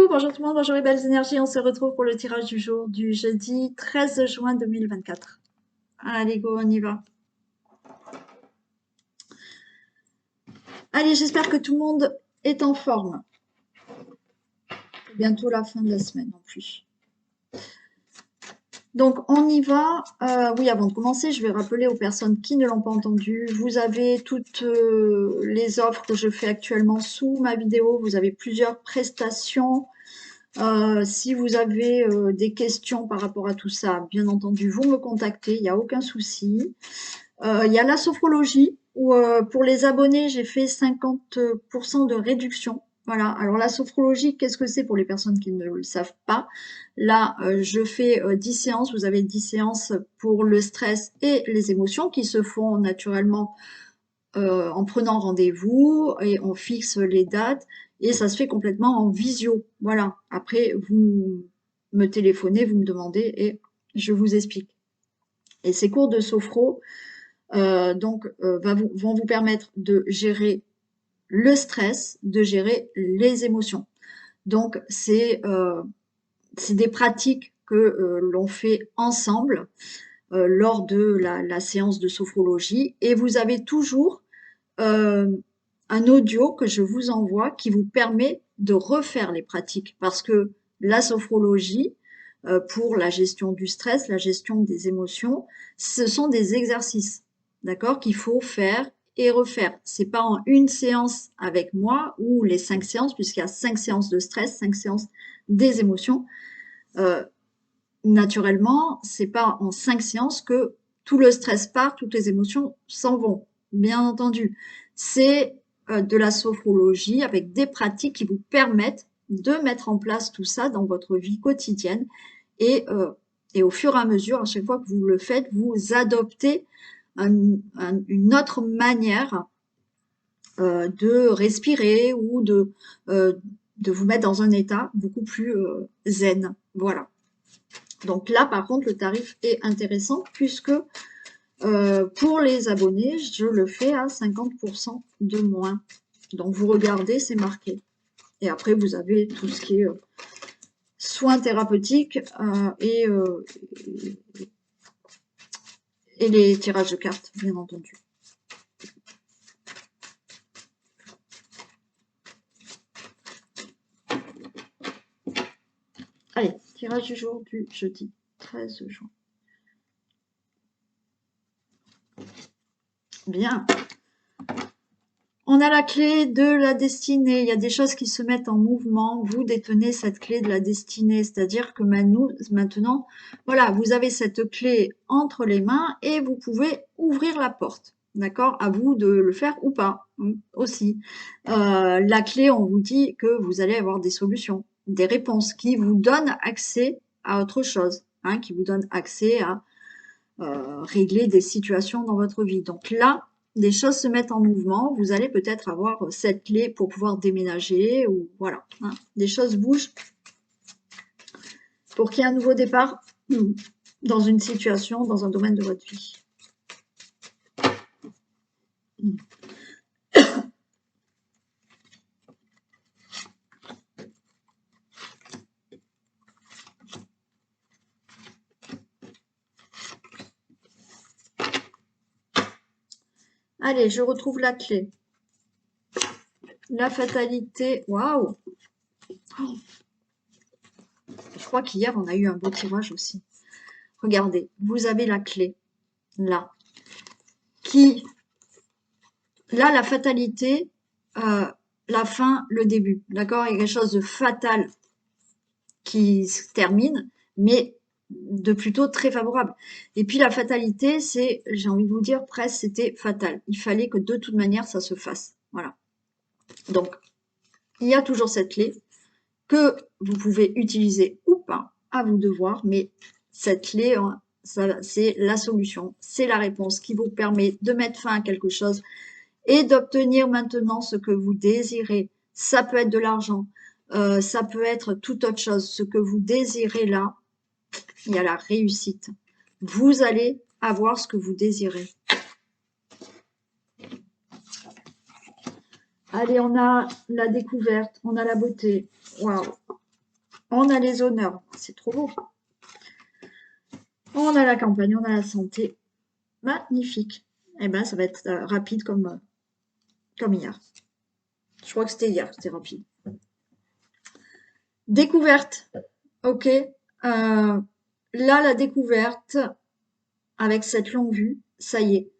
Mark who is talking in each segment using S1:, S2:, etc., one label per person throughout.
S1: bonjour tout le monde, bonjour les belles énergies. On se retrouve pour le tirage du jour du jeudi 13 juin 2024. Allez, go, on y va. Allez, j'espère que tout le monde est en forme. C'est bientôt la fin de la semaine en plus. Donc, on y va. Oui, avant de commencer, je vais rappeler aux personnes qui ne l'ont pas entendu. Vous avez toutes les offres que je fais actuellement sous ma vidéo. Vous avez plusieurs prestations. Si vous avez des questions par rapport à tout ça, bien entendu, vous me contactez, il n'y a aucun souci. Il y a la sophrologie, où pour les abonnés, j'ai fait 50% de réduction. Voilà, alors la sophrologie, qu'est-ce que c'est pour les personnes qui ne le savent pas? Là, je fais 10 séances, vous avez 10 séances pour le stress et les émotions qui se font naturellement en prenant rendez-vous et on fixe les dates et ça se fait complètement en visio. Voilà. Après, vous me téléphonez, vous me demandez et je vous explique. Et ces cours de sophro vont vous permettre de gérer le stress, de gérer les émotions. Donc, c'est des pratiques que l'on fait ensemble lors de la séance de sophrologie et vous avez toujours un audio que je vous envoie qui vous permet de refaire les pratiques parce que la sophrologie, pour la gestion du stress, la gestion des émotions, ce sont des exercices, d'accord, qu'il faut faire et refaire. C'est pas en une séance avec moi ou les 5 séances, puisqu'il y a 5 séances de stress, 5 séances des émotions. Naturellement, c'est pas en 5 séances que tout le stress part, toutes les émotions s'en vont. Bien entendu, c'est de la sophrologie avec des pratiques qui vous permettent de mettre en place tout ça dans votre vie quotidienne et au fur et à mesure, à chaque fois que vous le faites, vous adoptez une autre manière de respirer ou de vous mettre dans un état beaucoup plus zen. Voilà. Donc là, par contre, le tarif est intéressant puisque pour les abonnés, je le fais à 50% de moins. Donc vous regardez, c'est marqué. Et après, vous avez tout ce qui est soins thérapeutiques et les tirages de cartes, bien entendu. Allez, tirage du jour du jeudi 13 juin. Bien. On a la clé de la destinée. Il y a des choses qui se mettent en mouvement. Vous détenez cette clé de la destinée. C'est-à-dire que maintenant, voilà, vous avez cette clé entre les mains et vous pouvez ouvrir la porte. D'accord? À vous de le faire ou pas aussi. La clé, on vous dit que vous allez avoir des solutions, des réponses qui vous donnent accès à autre chose, hein, qui vous donnent accès à régler des situations dans votre vie. Donc là, des choses se mettent en mouvement. Vous allez peut-être avoir cette clé pour pouvoir déménager ou voilà, hein, des choses bougent pour qu'il y ait un nouveau départ dans une situation, dans un domaine de votre vie. Allez, je retrouve la clé. La fatalité. Waouh! Oh. Je crois qu'hier, on a eu un beau tirage aussi. Regardez, vous avez la clé, là, qui... Là, la fatalité, la fin, le début, d'accord? Il y a quelque chose de fatal qui se termine, mais de plutôt très favorable. Et puis la fatalité, c'est, j'ai envie de vous dire, presque c'était fatal. Il fallait que de toute manière, ça se fasse. Voilà. Donc, il y a toujours cette clé que vous pouvez utiliser ou pas, à vous de voir, mais cette clé, hein, c'est la solution, c'est la réponse qui vous permet de mettre fin à quelque chose et d'obtenir maintenant ce que vous désirez. Ça peut être de l'argent, ça peut être toute autre chose. Ce que vous désirez là, il y a la réussite. Vous allez avoir ce que vous désirez. Allez, on a la découverte, on a la beauté. Waouh! On a les honneurs. C'est trop beau. On a la campagne, on a la santé. Magnifique. Eh ben, ça va être rapide comme hier. Je crois que c'était hier, c'était rapide. Découverte. Ok. Là, la découverte, avec cette longue vue, ça y est.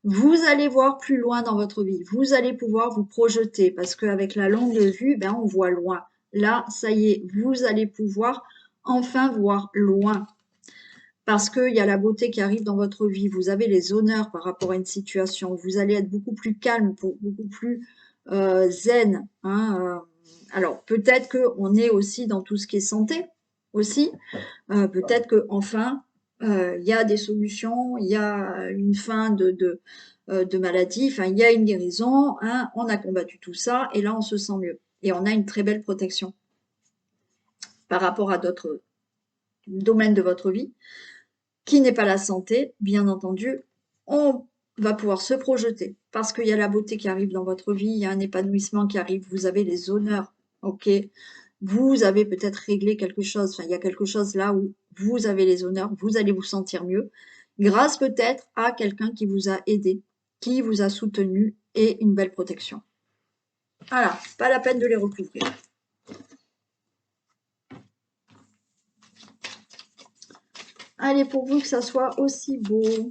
S1: Vous allez voir plus loin dans votre vie. Vous allez pouvoir vous projeter parce qu'avec la longue vue, ben, on voit loin. Là, ça y est, vous allez pouvoir enfin voir loin. Parce qu'il y a la beauté qui arrive dans votre vie. Vous avez les honneurs par rapport à une situation. Vous allez être beaucoup plus calme, beaucoup plus zen. Hein, alors, peut-être qu'on est aussi dans tout ce qui est santé aussi. Peut-être qu'enfin, il y a des solutions, il y a une fin de maladie, enfin, il y a une guérison. Hein, on a combattu tout ça et là, on se sent mieux. Et on a une très belle protection par rapport à d'autres domaines de votre vie qui n'est pas la santé, bien entendu, on va pouvoir se projeter parce qu'il y a la beauté qui arrive dans votre vie, il y a un épanouissement qui arrive, vous avez les honneurs, ok. Vous avez peut-être réglé quelque chose, enfin il y a quelque chose là où vous avez les honneurs, vous allez vous sentir mieux, grâce peut-être à quelqu'un qui vous a aidé, qui vous a soutenu et une belle protection. Voilà, pas la peine de les recouvrir. Allez, pour vous que ça soit aussi beau.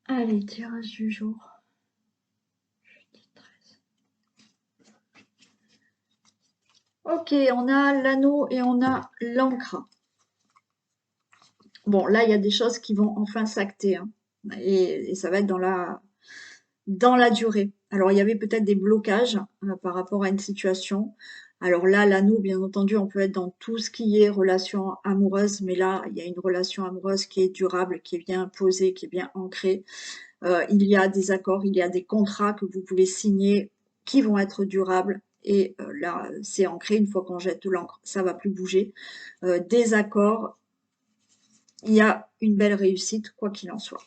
S1: Allez, tirage du jour. Ok, on a l'anneau et on a l'encre. Bon, là, il y a des choses qui vont enfin s'acter. Hein, et ça va être dans la durée. Alors, il y avait peut-être des blocages par rapport à une situation. Alors là, l'anneau, bien entendu, on peut être dans tout ce qui est relation amoureuse, mais là, il y a une relation amoureuse qui est durable, qui est bien posée, qui est bien ancrée. Il y a des accords, il y a des contrats que vous pouvez signer qui vont être durables. Et là, c'est ancré. Une fois qu'on jette l'encre, ça va plus bouger. Des accords, il y a une belle réussite, quoi qu'il en soit.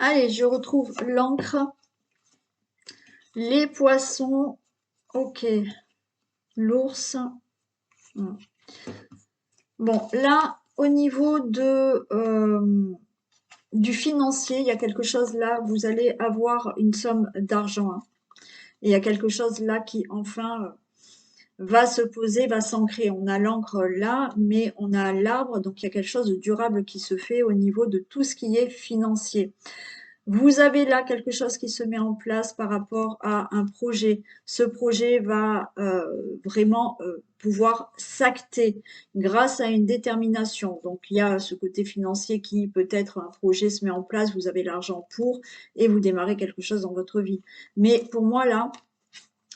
S1: Allez, je retrouve l'encre. Les poissons. Ok. L'ours. Bon, là, au niveau du financier, il y a quelque chose là, vous allez avoir une somme d'argent. Hein. Et il y a quelque chose là qui, enfin, va se poser, va s'ancrer. On a l'encre là, mais on a l'arbre, donc il y a quelque chose de durable qui se fait au niveau de tout ce qui est financier. Vous avez là quelque chose qui se met en place par rapport à un projet. Ce projet va vraiment pouvoir s'acter grâce à une détermination. Donc, il y a ce côté financier qui peut-être un projet se met en place, vous avez l'argent pour et vous démarrez quelque chose dans votre vie. Mais pour moi, là,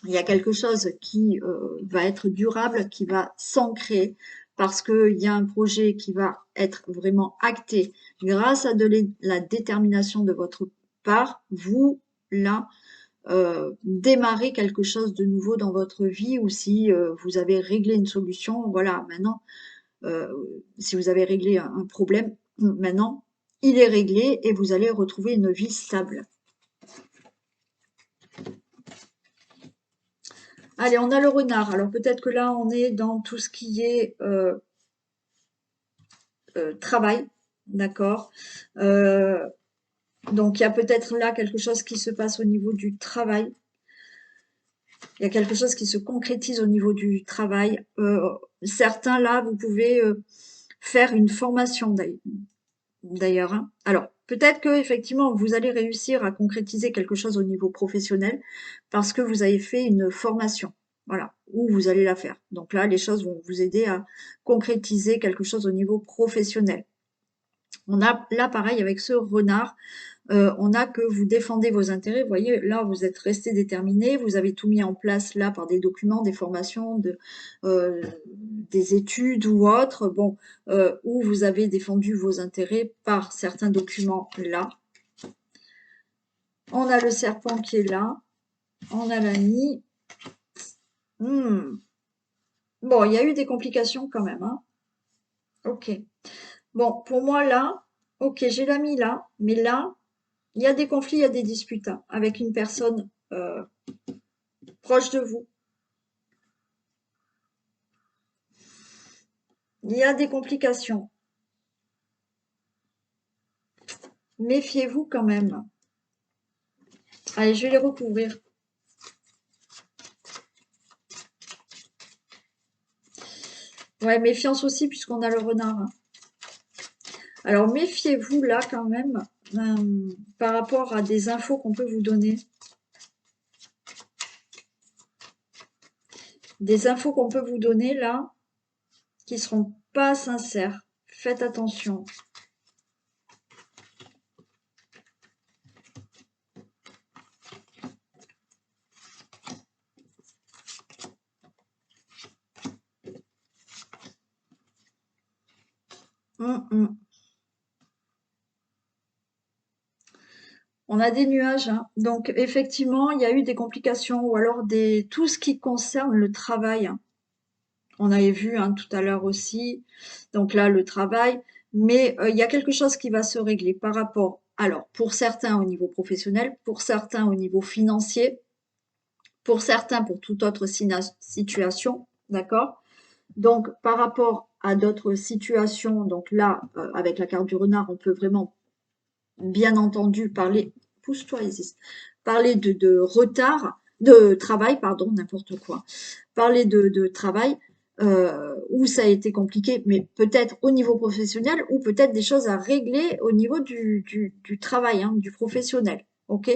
S1: il y a quelque chose qui va être durable, qui va s'ancrer parce qu'il y a un projet qui va être vraiment acté grâce à la détermination de votre part. Vous, là, démarrez quelque chose de nouveau dans votre vie ou si vous avez réglé une solution, voilà, maintenant, si vous avez réglé un problème, maintenant, il est réglé et vous allez retrouver une vie stable. Allez, on a le renard. Alors peut-être que là, on est dans tout ce qui est travail, d'accord. Donc il y a peut-être là quelque chose qui se passe au niveau du travail. Il y a quelque chose qui se concrétise au niveau du travail. Certains là, vous pouvez faire une formation d'ailleurs. Hein. Alors Peut-être que effectivement vous allez réussir à concrétiser quelque chose au niveau professionnel parce que vous avez fait une formation, voilà, ou vous allez la faire. Donc là, les choses vont vous aider à concrétiser quelque chose au niveau professionnel. On a là pareil avec ce renard, on a que vous défendez vos intérêts. Vous voyez, là, vous êtes resté déterminé, vous avez tout mis en place là par des documents, des formations, des études ou autres, bon, où vous avez défendu vos intérêts par certains documents là. On a le serpent qui est là, on a l'ami. Bon, il y a eu des complications quand même, hein. Ok. Bon, pour moi là, ok, j'ai l'ami là, mais là, il y a des conflits, il y a des disputes hein, avec une personne proche de vous. Il y a des complications. Méfiez-vous quand même. Allez, je vais les recouvrir. Ouais, méfiance aussi puisqu'on a le renard. Alors, méfiez-vous là quand même par rapport à des infos qu'on peut vous donner. Des infos qu'on peut vous donner là qui seront pas sincères. Faites attention. On a des nuages, hein. Donc effectivement, il y a eu des complications ou alors tout ce qui concerne le travail, hein. On avait vu hein, tout à l'heure aussi. Donc là, le travail. Mais il y a quelque chose qui va se régler par rapport, alors pour certains au niveau professionnel, pour certains au niveau financier, pour certains pour toute autre situation, d'accord? Donc par rapport à d'autres situations, donc là, avec la carte du renard, on peut vraiment, bien entendu, pousse-toi Isis, parler de retard, de travail, pardon, n'importe quoi, parler de travail, où ça a été compliqué, mais peut-être au niveau professionnel ou peut-être des choses à régler au niveau du travail, hein, du professionnel. Ok.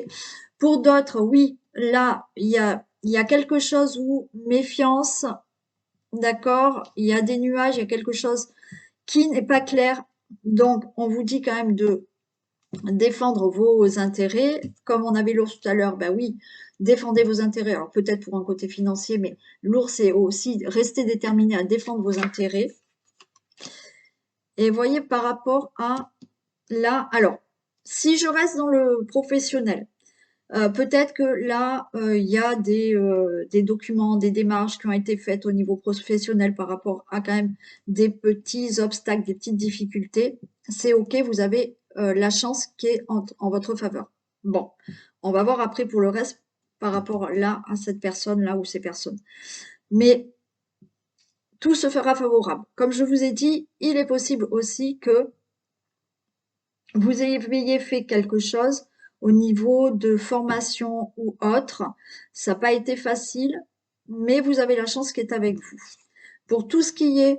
S1: Pour d'autres, oui, là, il y a quelque chose où méfiance, d'accord, il y a des nuages, il y a quelque chose qui n'est pas clair. Donc, on vous dit quand même de défendre vos intérêts. Comme on avait l'ours tout à l'heure, ben oui, défendez vos intérêts. Alors peut-être pour un côté financier, mais l'ours c'est aussi rester déterminé à défendre vos intérêts. Et voyez par rapport à là, alors si je reste dans le professionnel, peut-être que là, il y a des documents, des démarches qui ont été faites au niveau professionnel par rapport à quand même des petits obstacles, des petites difficultés. C'est OK, vous avez la chance qui est en votre faveur. Bon, on va voir après pour le reste par rapport là à cette personne-là ou ces personnes. Mais tout se fera favorable. Comme je vous ai dit, il est possible aussi que vous ayez fait quelque chose au niveau de formation ou autre. Ça n'a pas été facile, mais vous avez la chance qui est avec vous. Pour tout ce qui est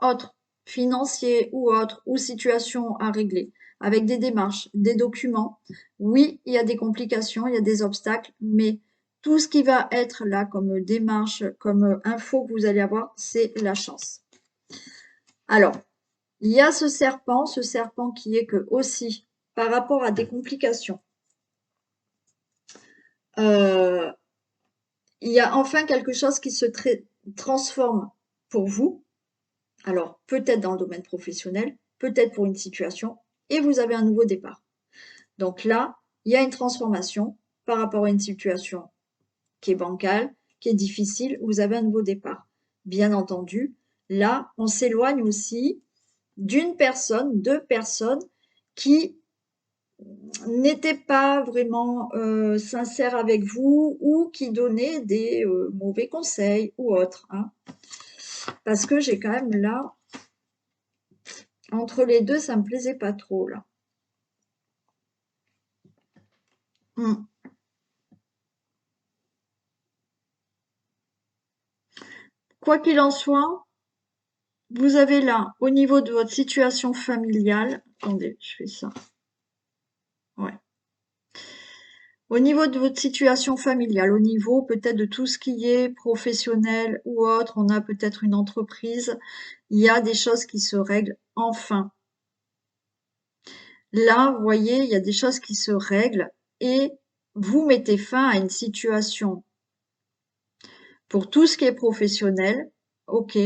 S1: autre, financier ou autre, ou situation à régler, avec des démarches, des documents, oui, il y a des complications, il y a des obstacles, mais tout ce qui va être là comme démarche, comme info que vous allez avoir, c'est la chance. Alors, il y a ce serpent qui est que aussi, par rapport à des complications, il y a enfin quelque chose qui se transforme pour vous. Alors, peut-être dans le domaine professionnel, peut-être pour une situation, et vous avez un nouveau départ. Donc là, il y a une transformation par rapport à une situation qui est bancale, qui est difficile, vous avez un nouveau départ. Bien entendu, là, on s'éloigne aussi d'une personne, deux personnes qui n'étaient pas vraiment sincères avec vous ou qui donnaient des mauvais conseils ou autres. Hein. Parce que j'ai quand même là, entre les deux, ça me plaisait pas trop là. Quoi qu'il en soit, vous avez là, au niveau de votre situation familiale, attendez, je fais ça. Au niveau de votre situation familiale, au niveau peut-être de tout ce qui est professionnel ou autre, on a peut-être une entreprise, il y a des choses qui se règlent enfin. Là, vous voyez, il y a des choses qui se règlent et vous mettez fin à une situation. Pour tout ce qui est professionnel, ok,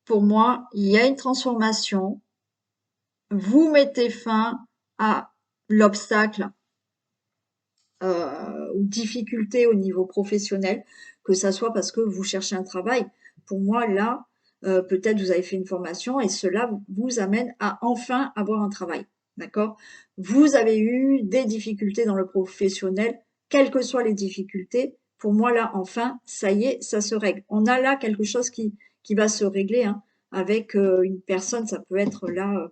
S1: pour moi, il y a une transformation. Vous mettez fin à l'obstacle ou difficulté au niveau professionnel, que ça soit parce que vous cherchez un travail. Pour moi, là, peut-être vous avez fait une formation et cela vous amène à enfin avoir un travail. D'accord? Vous avez eu des difficultés dans le professionnel, quelles que soient les difficultés. Pour moi, là, enfin, ça y est, ça se règle. On a là quelque chose qui va se régler, hein, avec une personne, ça peut être là,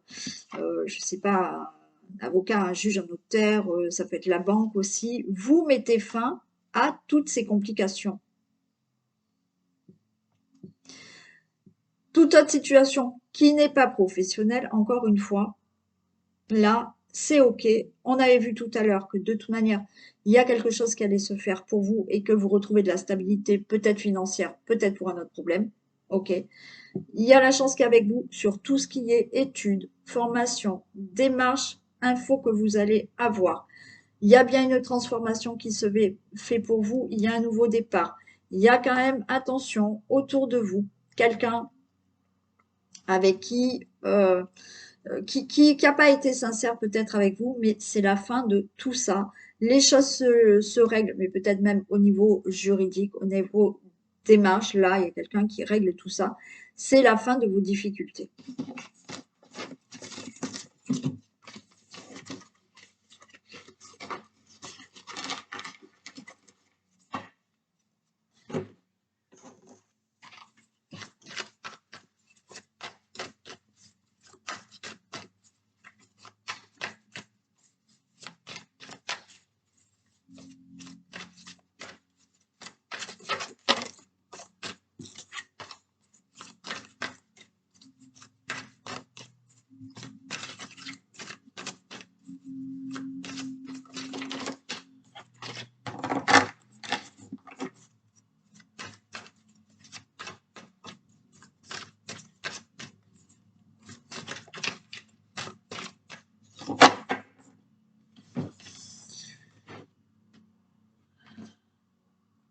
S1: je sais pas, un avocat, un juge, un notaire, ça peut être la banque aussi. Vous mettez fin à toutes ces complications. Toute autre situation qui n'est pas professionnelle, encore une fois, là, c'est OK. On avait vu tout à l'heure que de toute manière, il y a quelque chose qui allait se faire pour vous et que vous retrouvez de la stabilité, peut-être financière, peut-être pour un autre problème. OK. Il y a la chance qu'avec vous, sur tout ce qui est études, formation, démarche, info que vous allez avoir. Il y a bien une transformation qui se fait pour vous, il y a un nouveau départ. Il y a quand même, attention, autour de vous, quelqu'un avec qui a pas été sincère peut-être avec vous, mais c'est la fin de tout ça. Les choses se règlent, mais peut-être même au niveau juridique, au niveau démarche, là, il y a quelqu'un qui règle tout ça. C'est la fin de vos difficultés.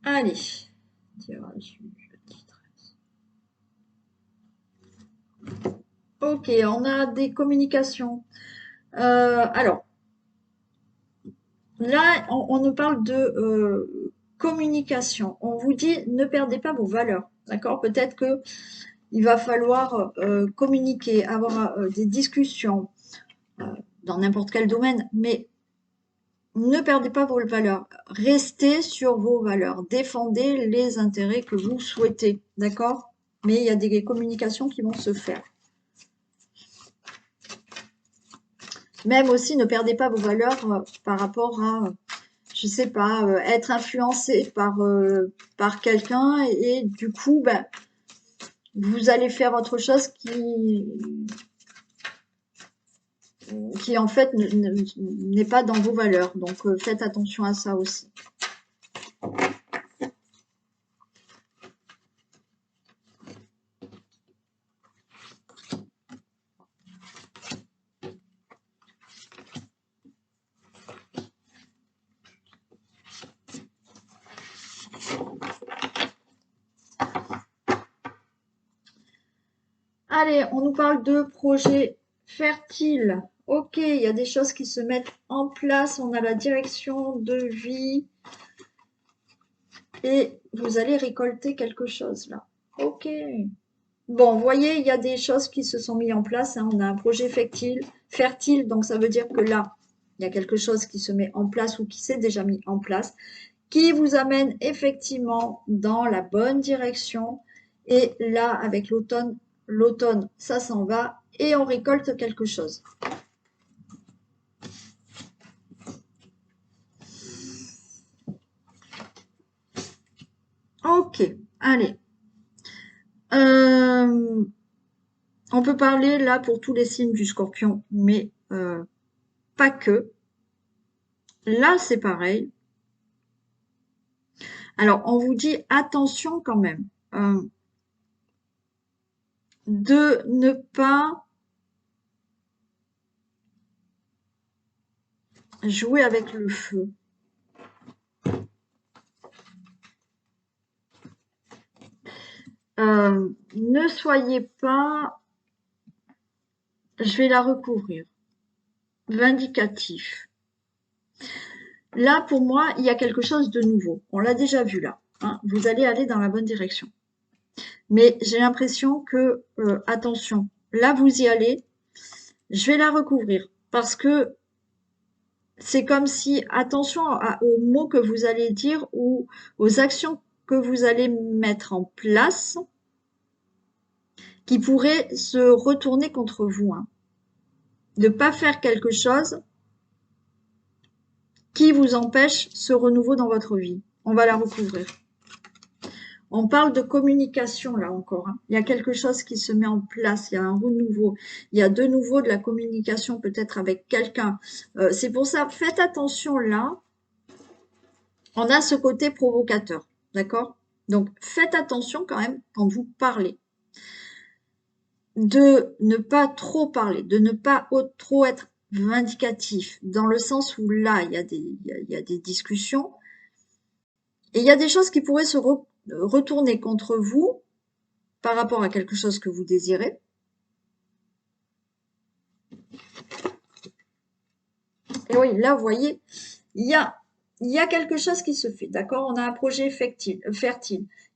S1: Allez, tirage jeudi 13. Ok, on a des communications. Alors, là, on nous parle de communication. On vous dit ne perdez pas vos valeurs. D'accord? Peut-être que il va falloir communiquer, avoir des discussions euh, dans n'importe quel domaine, mais ne perdez pas vos valeurs. Restez sur vos valeurs. Défendez les intérêts que vous souhaitez. D'accord? Mais il y a des communications qui vont se faire. Même aussi, ne perdez pas vos valeurs par rapport à, je sais pas, être influencé par quelqu'un et du coup, ben, vous allez faire autre chose qui en fait n'est pas dans vos valeurs. Donc faites attention à ça aussi. Allez, on nous parle de projets fertiles. Ok, il y a des choses qui se mettent en place. On a la direction de vie. Et vous allez récolter quelque chose là. Ok. Bon, vous voyez, il y a des choses qui se sont mises en place, hein. On a un projet fertile, donc ça veut dire que là, il y a quelque chose qui se met en place ou qui s'est déjà mis en place, qui vous amène effectivement dans la bonne direction. Et là, avec l'automne, ça s'en va et on récolte quelque chose. Ok, allez. On peut parler là pour tous les signes du scorpion, mais pas que. Là, c'est pareil. Alors, on vous dit attention quand même de ne pas jouer avec le feu. Ne soyez pas, je vais la recouvrir, vindicatif. Là, pour moi, il y a quelque chose de nouveau. On l'a déjà vu là. Hein. Vous allez aller dans la bonne direction. Mais j'ai l'impression que, attention, là, vous y allez. Je vais la recouvrir parce que c'est comme si, attention aux mots que vous allez dire ou aux actions que vous allez mettre en place qui pourraient se retourner contre vous. Hein. De ne pas faire quelque chose qui vous empêche ce renouveau dans votre vie. On va la recouvrir. On parle de communication là encore. Hein. Il y a quelque chose qui se met en place, il y a un renouveau. Il y a de nouveau de la communication peut-être avec quelqu'un. C'est pour ça, faites attention là. On a ce côté provocateur, d'accord? Donc faites attention quand même quand vous parlez. De ne pas trop parler, de ne pas trop être vindicatif, dans le sens où là, il y a des discussions. Et il y a des choses qui pourraient se retourner contre vous par rapport à quelque chose que vous désirez. Et oui, là, vous voyez, il y a quelque chose qui se fait, d'accord? On a un projet fertile.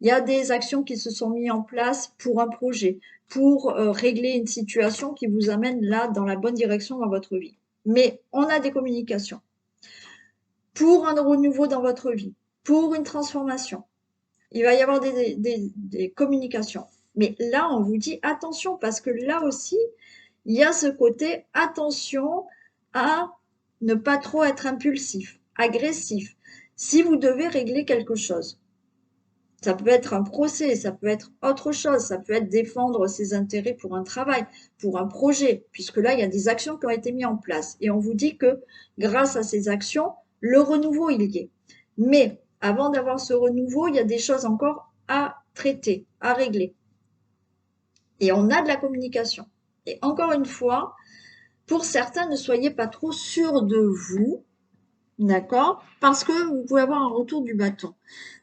S1: Il y a des actions qui se sont mises en place pour un projet, pour régler une situation qui vous amène là dans la bonne direction dans votre vie. Mais on a des communications pour un renouveau dans votre vie, pour une transformation. Il va y avoir des communications. Mais là, on vous dit attention, parce que là aussi, il y a ce côté attention à ne pas trop être impulsif, agressif. Si vous devez régler quelque chose, ça peut être un procès, ça peut être autre chose, ça peut être défendre ses intérêts pour un travail, pour un projet, puisque là, il y a des actions qui ont été mises en place. Et on vous dit que grâce à ces actions, le renouveau, il y est. Mais avant d'avoir ce renouveau, il y a des choses encore à traiter, à régler. Et on a de la communication. Et encore une fois, pour certains, ne soyez pas trop sûrs de vous, d'accord? Parce que vous pouvez avoir un retour du bâton.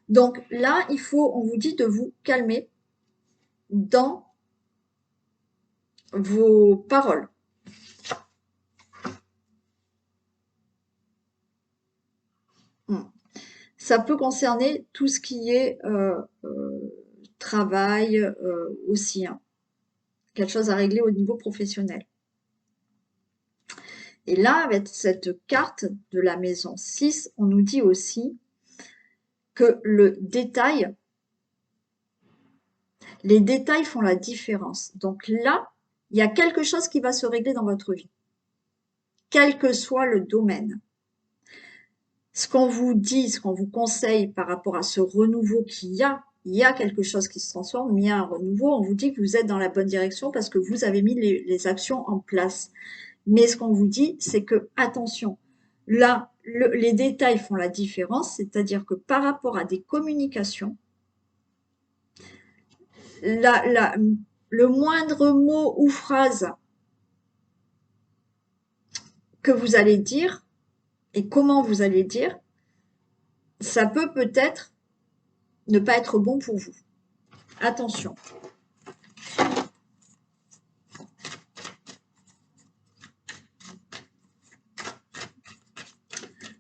S1: Donc là, on vous dit de vous calmer dans vos paroles. Ça peut concerner tout ce qui est travail aussi, hein. Quelque chose à régler au niveau professionnel. Et là, avec cette carte de la maison 6, on nous dit aussi que les détails font la différence. Donc là, il y a quelque chose qui va se régler dans votre vie, quel que soit le domaine. Ce qu'on vous dit, ce qu'on vous conseille par rapport à ce renouveau qu'il il y a quelque chose qui se transforme, mais il y a un renouveau, on vous dit que vous êtes dans la bonne direction parce que vous avez mis les actions en place. Mais ce qu'on vous dit, c'est que, attention, là, les détails font la différence, c'est-à-dire que par rapport à des communications, le moindre mot ou phrase que vous allez dire et comment vous allez dire, ça peut peut-être ne pas être bon pour vous. Attention.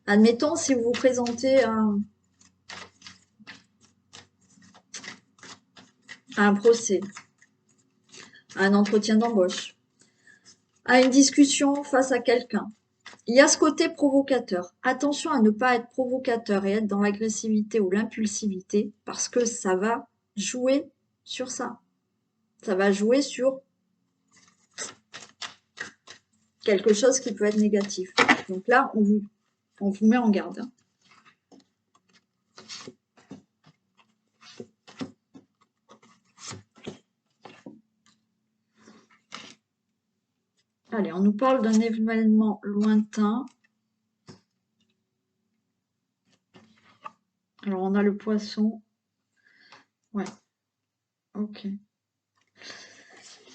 S1: Admettons, si vous vous présentez à un procès, à un entretien d'embauche, à une discussion face à quelqu'un, il y a ce côté provocateur. Attention à ne pas être provocateur et être dans l'agressivité ou l'impulsivité parce que ça va jouer sur ça. Ça va jouer sur quelque chose qui peut être négatif. Donc là, on vous met en garde. Hein. Allez, on nous parle d'un événement lointain. Alors, on a le poisson. Ouais, ok.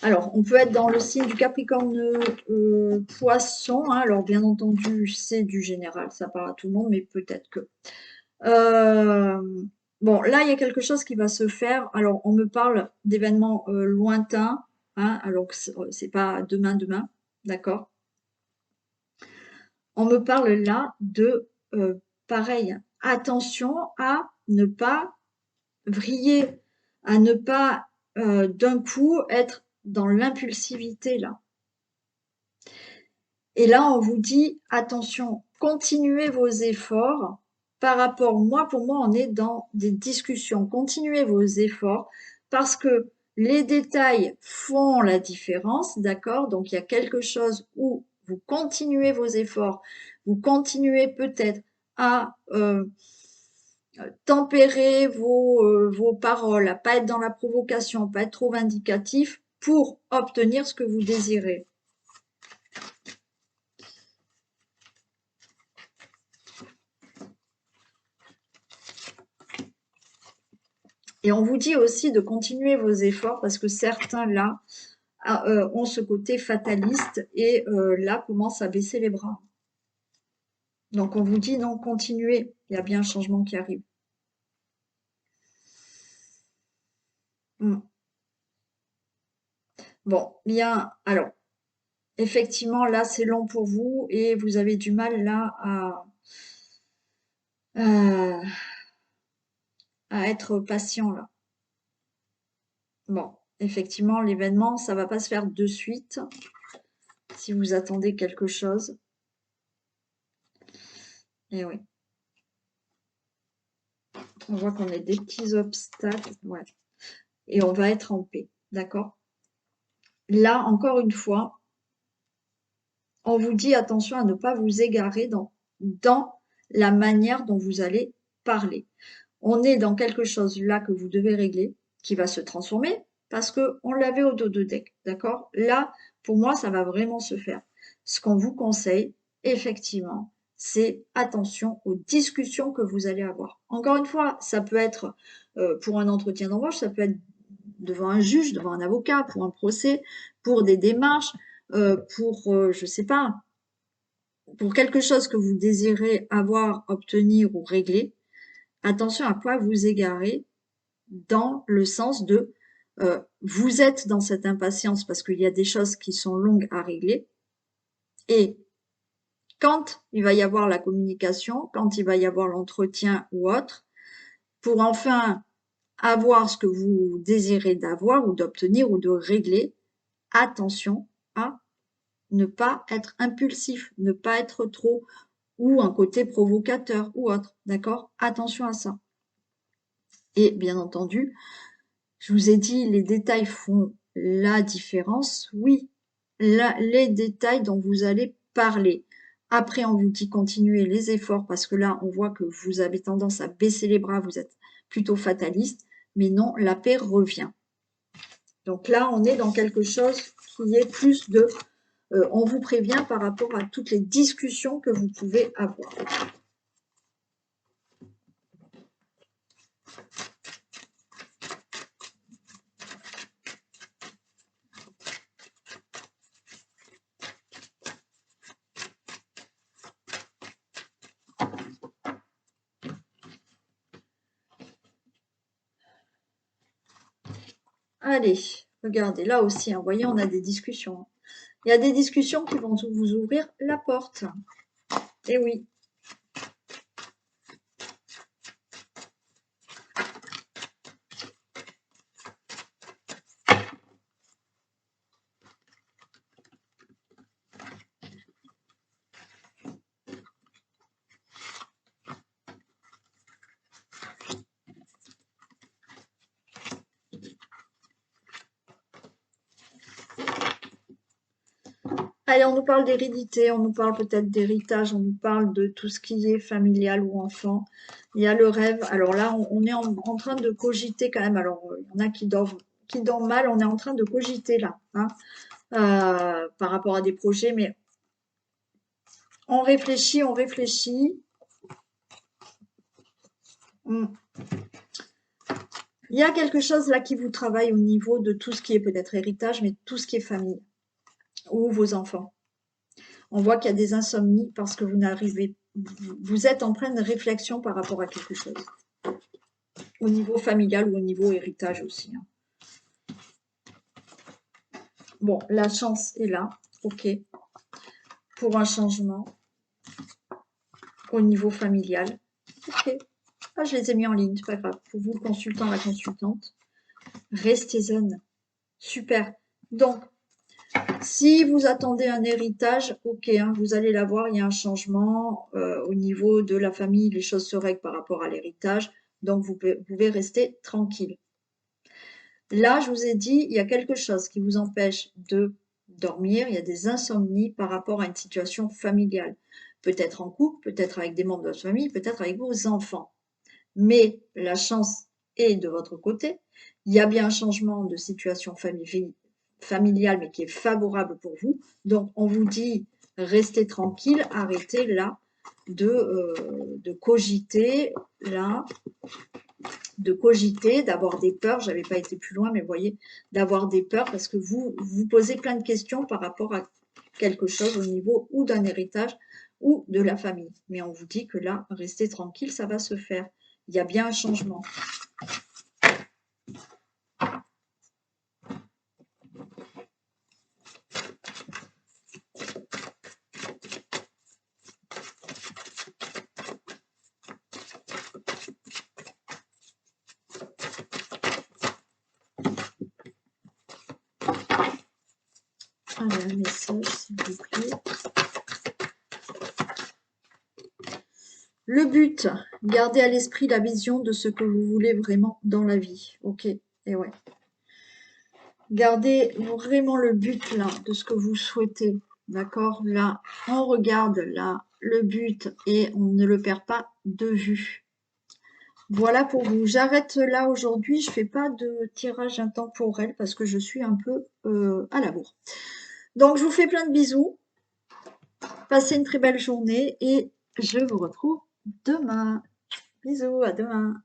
S1: Alors, on peut être dans le signe du Capricorne poisson, hein. Alors, bien entendu, c'est du général, ça parle à tout le monde, mais peut-être que. Bon, là, il y a quelque chose qui va se faire. Alors, on me parle d'événements lointains, hein, alors que c'est pas demain, d'accord? On me parle là de, pareil, attention à ne pas vriller, à ne pas d'un coup être dans l'impulsivité là. Et là, on vous dit, attention, continuez vos efforts par rapport, pour moi, on est dans des discussions. Continuez vos efforts parce que les détails font la différence, d'accord? Donc, il y a quelque chose où vous continuez vos efforts, vous continuez peut-être à tempérer vos paroles, à pas être dans la provocation, pas être trop vindicatif pour obtenir ce que vous désirez. Et on vous dit aussi de continuer vos efforts parce que certains là ont ce côté fataliste et là commencent à baisser les bras. Donc on vous dit non, continuez, il y a bien un changement qui arrive. Bon, bien, alors, effectivement, là c'est long pour vous et vous avez du mal là à être patient là. Bon, effectivement, l'événement, ça va pas se faire de suite si vous attendez quelque chose. Et oui. On voit qu'on a des petits obstacles, ouais. Et on va être en paix, d'accord? Là, encore une fois, on vous dit attention à ne pas vous égarer dans la manière dont vous allez parler. On est dans quelque chose là que vous devez régler, qui va se transformer, parce qu'on l'avait au dos de deck, d'accord? Là, pour moi, ça va vraiment se faire. Ce qu'on vous conseille, effectivement, c'est attention aux discussions que vous allez avoir. Encore une fois, ça peut être pour un entretien d'embauche, ça peut être devant un juge, devant un avocat, pour un procès, pour des démarches, je sais pas, pour quelque chose que vous désirez avoir, obtenir ou régler. Attention à quoi vous égarer dans le sens de vous êtes dans cette impatience parce qu'il y a des choses qui sont longues à régler et quand il va y avoir la communication, quand il va y avoir l'entretien ou autre, pour enfin avoir ce que vous désirez d'avoir ou d'obtenir ou de régler, attention à ne pas être impulsif, ne pas être trop ou un côté provocateur ou autre, d'accord? Attention à ça. Et bien entendu, je vous ai dit, les détails font la différence. Oui, les détails dont vous allez parler. Après, on vous dit continuez les efforts parce que là, on voit que vous avez tendance à baisser les bras, vous êtes plutôt fataliste. Mais non, la paix revient. Donc là, on est dans quelque chose qui est plus de... on vous prévient par rapport à toutes les discussions que vous pouvez avoir. Allez, regardez, là aussi, vous voyez, on a des discussions. Il y a des discussions qui vont vous ouvrir la porte. Eh oui. Allez, on nous parle d'hérédité, on nous parle peut-être d'héritage, on nous parle de tout ce qui est familial ou enfant. Il y a le rêve. Alors là, on est en train de cogiter quand même. Alors, il y en a qui dorment mal. On est en train de cogiter là, hein, par rapport à des projets. Mais on réfléchit, on réfléchit. Hmm. Il y a quelque chose là qui vous travaille au niveau de tout ce qui est peut-être héritage, mais tout ce qui est famille ou vos enfants. On voit qu'il y a des insomnies parce que vous êtes en pleine réflexion par rapport à quelque chose. Au niveau familial ou au niveau héritage aussi. Bon, la chance est là, ok, pour un changement au niveau familial. Ok, ah, je les ai mis en ligne, c'est pas grave. Pour vous, le consultant, la consultante, restez zen. Super. Donc, si vous attendez un héritage, ok, hein, vous allez l'avoir, il y a un changement au niveau de la famille, les choses se règlent par rapport à l'héritage, donc vous pouvez rester tranquille. Là, je vous ai dit, il y a quelque chose qui vous empêche de dormir, il y a des insomnies par rapport à une situation familiale. Peut-être en couple, peut-être avec des membres de votre famille, peut-être avec vos enfants. Mais la chance est de votre côté. Il y a bien un changement de situation familiale, mais qui est favorable pour vous. Donc, on vous dit, restez tranquille, arrêtez là de cogiter, là, de cogiter, d'avoir des peurs. J'avais pas été plus loin, mais vous voyez, d'avoir des peurs parce que vous vous posez plein de questions par rapport à quelque chose au niveau ou d'un héritage ou de la famille. Mais on vous dit que là, restez tranquille, ça va se faire. Il y a bien un changement. Allez, un message, s'il vous plaît. Le but, gardez à l'esprit la vision de ce que vous voulez vraiment dans la vie. Ok, et ouais. Gardez vraiment le but là de ce que vous souhaitez. D'accord? Là, on regarde là le but et on ne le perd pas de vue. Voilà pour vous. J'arrête là aujourd'hui. Je fais pas de tirage intemporel parce que je suis un peu à la bourre. Donc, je vous fais plein de bisous. Passez une très belle journée et je vous retrouve demain. Bisous, à demain.